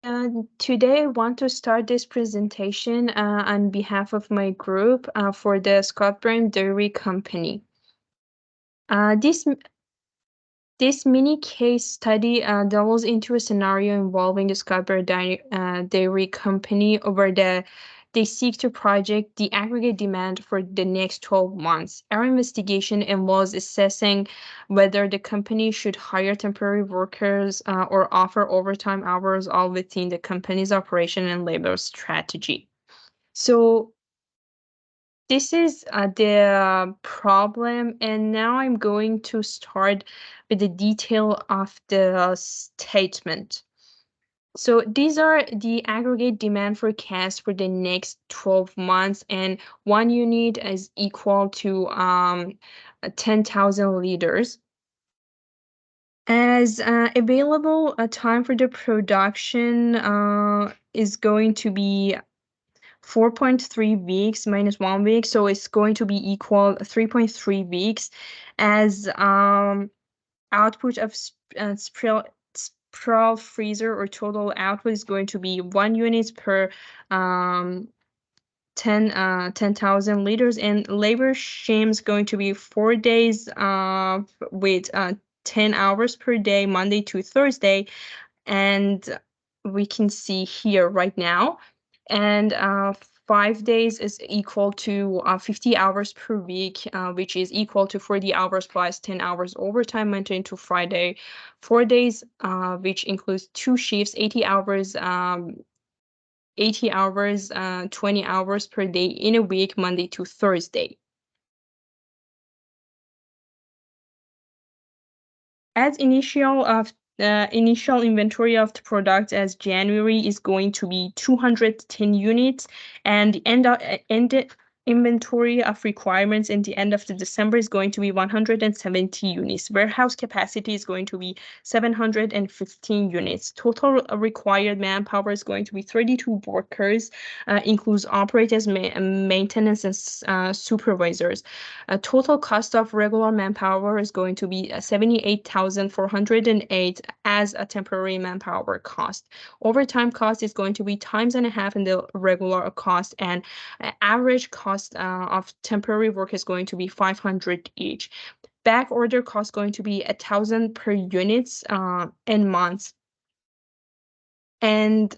Today I want to start this presentation on behalf of my group for the Scott Brand Dairy Company. Uh, this this mini case study delves into a scenario involving the Scott Brand Dairy Company they seek to project the aggregate demand for the next 12 months. Our investigation involves assessing whether the company should hire temporary workers or offer overtime hours, all within the company's operation and labor strategy. So this is the problem, and now I'm going to start with the detail of the statement. So these are the aggregate demand forecast for the next 12 months, and one unit is equal to 10,000 liters. As available time for the production is going to be 4.3 weeks minus 1 week, so it's going to be equal 3.3 weeks. As output of sprawl freezer or total output is going to be 1 unit per 10,000 liters, and labor shim is going to be 4 days with 10 hours per day, Monday to Thursday, and we can see here right now. And 5 days is equal to 50 hours per week, which is equal to 40 hours plus 10 hours overtime Monday to Friday. 4 days, which includes 2 shifts, 80 hours, 20 hours per day in a week, Monday to Thursday. As initial inventory of the product as January is going to be 210 units, and the end inventory of requirements in the end of the December is going to be 170 units. Warehouse capacity is going to be 715 units. Total required manpower is going to be 32 workers, includes operators, maintenance, and supervisors. Total cost of regular manpower is going to be 78,408 as a temporary manpower cost. Overtime cost is going to be times and a half in the regular cost, and average cost of temporary work is going to be 500 each. Back order cost going to be 1,000 per units in months. And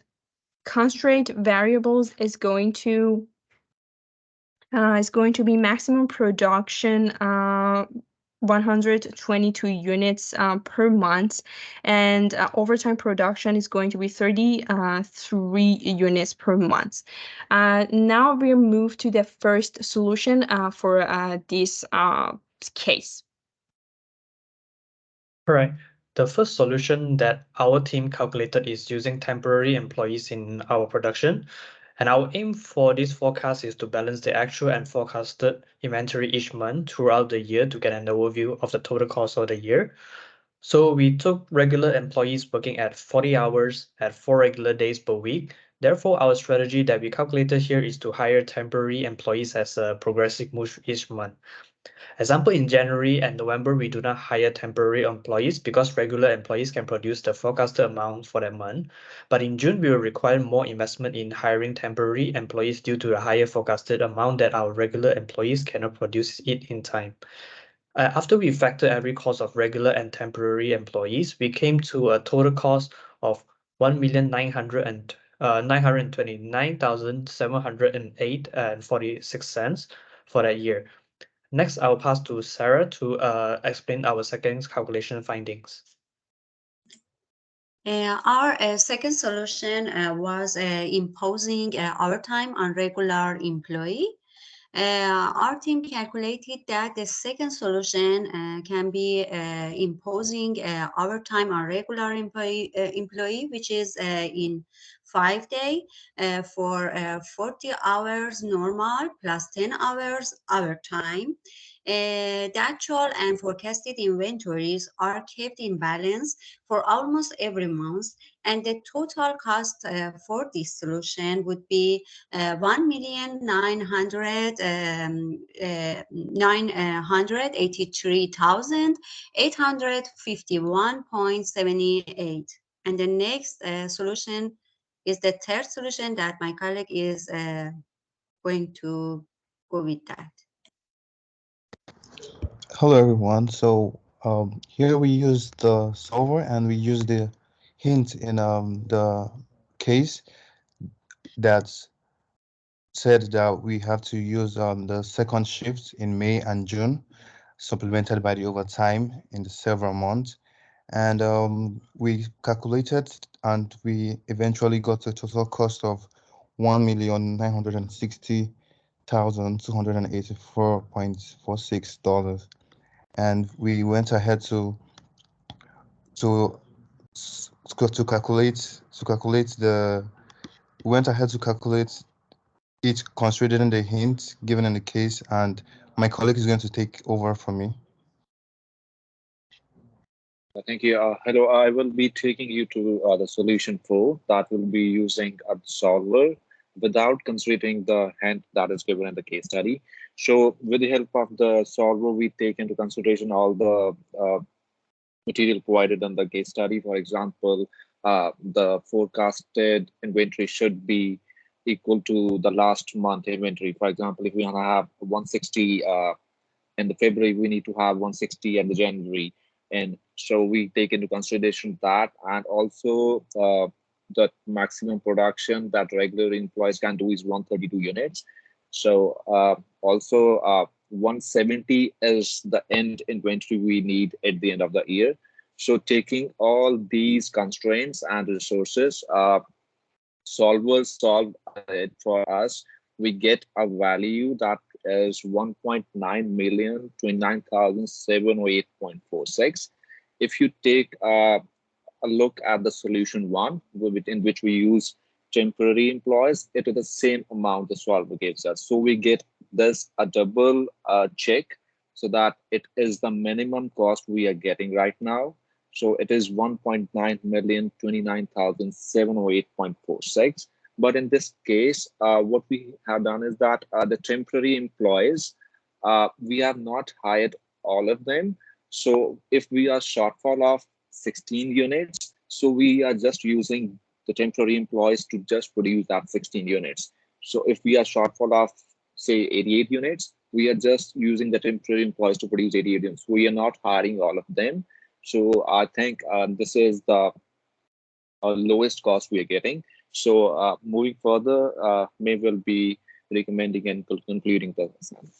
constraint variables is going to be maximum production 122 units per month, and overtime production is going to be 33 units per month. Now we'll move to the first solution for this case. Correct. The first solution that our team calculated is using temporary employees in our production. And our aim for this forecast is to balance the actual and forecasted inventory each month throughout the year to get an overview of the total cost of the year. So we took regular employees working at 40 hours at 4 regular days per week. Therefore, our strategy that we calculated here is to hire temporary employees as a progressive move each month. Example, in January and November, we do not hire temporary employees because regular employees can produce the forecasted amount for that month. But in June, we will require more investment in hiring temporary employees due to the higher forecasted amount that our regular employees cannot produce it in time. After we factor every cost of regular and temporary employees, we came to a total cost of 1,929,708.46 for that year. Next, I'll pass to Sarah to explain our second calculation findings. Our second solution was imposing overtime on regular employee. Our team calculated that the second solution can be imposing overtime on regular employee, which is in 5 days for 40 hours normal plus 10 hours overtime. The actual and forecasted inventories are kept in balance for almost every month, and the total cost for this solution would be 1,983,851.78. And the next solution is the third solution that my colleague is going to go with that. Hello everyone. So here we use the solver and we use the hint in the case that's said that we have to use the second shift in May and June, supplemented by the overtime in the several months. And we calculated and we eventually got a total cost of $1,960,284.46. And we went ahead to calculate the we went ahead to calculate each considering the hint given in the case, and my colleague is going to take over from me. Thank you. Hello, I will be taking you to the solution 4 that will be using a solver without considering the hint that is given in the case study. So with the help of the solver, we take into consideration all the material provided in the case study. For example, the forecasted inventory should be equal to the last month inventory. For example, if we want to have 160 in the February, we need to have 160 in the January. And so we take into consideration that, and also the maximum production that regular employees can do is 132 units. So also 170 is the end inventory we need at the end of the year. So taking all these constraints and resources, solvers solve it for us. We get a value that is 1.9,029,708.46. If you take a look at the solution 1, in which we use temporary employees, it is the same amount the solver gives us. So we get this a double check, so that it is the minimum cost we are getting right now. So it is 1.9,029,708.46. But in this case, what we have done is that the temporary employees, we have not hired all of them. So if we are shortfall of 16 units, so we are just using the temporary employees to just produce that 16 units. So if we are shortfall of, say, 88 units, we are just using the temporary employees to produce 88 units. We are not hiring all of them. So I think this is the lowest cost we are getting. So moving further, May will be recommending and concluding the assignment.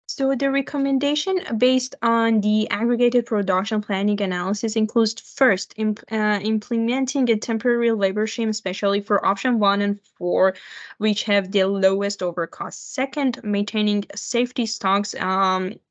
So the recommendation based on the aggregated production planning analysis includes first, implementing a temporary labor scheme, especially for option 1 and 4, which have the lowest overcost. Second, maintaining safety stocks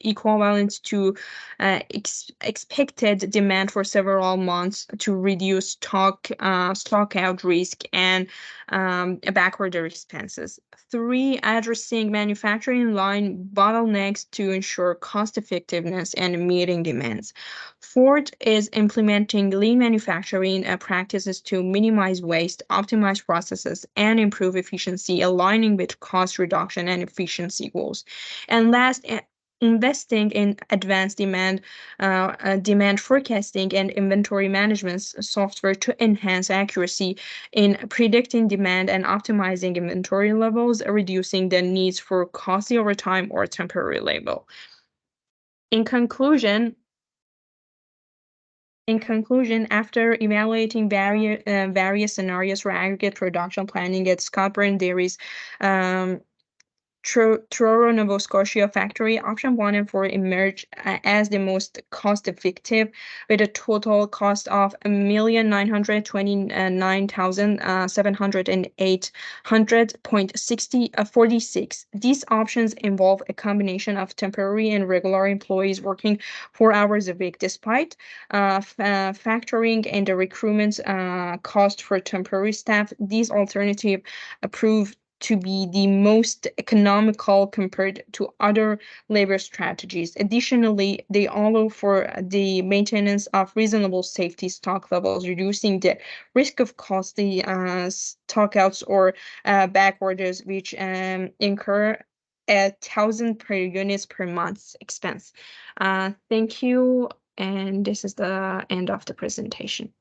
equivalent to expected demand for several months to reduce stock out risk and backorder expenses. 3, addressing manufacturing line bottlenecks to ensure cost effectiveness and meeting demands. 4th is implementing lean manufacturing practices to minimize waste, optimize processes, and improve efficiency, aligning with cost reduction and efficiency goals. And last, investing in advanced demand forecasting and inventory management software to enhance accuracy in predicting demand and optimizing inventory levels, reducing the needs for costly overtime or temporary labor. In conclusion, after evaluating various scenarios for aggregate production planning at Scotburn Dairy's Truro, Nova Scotia factory, option 1 and 4 emerged as the most cost-effective, with a total cost of $1,929,708.46. These options involve a combination of temporary and regular employees working 4 hours a week, despite factoring in the recruitment cost for temporary staff. These alternatives proved to be the most economical compared to other labor strategies. Additionally, they allow for the maintenance of reasonable safety stock levels, reducing the risk of costly stockouts or back orders, which incur 1,000 per units per month expense. Thank you And this is the end of the presentation.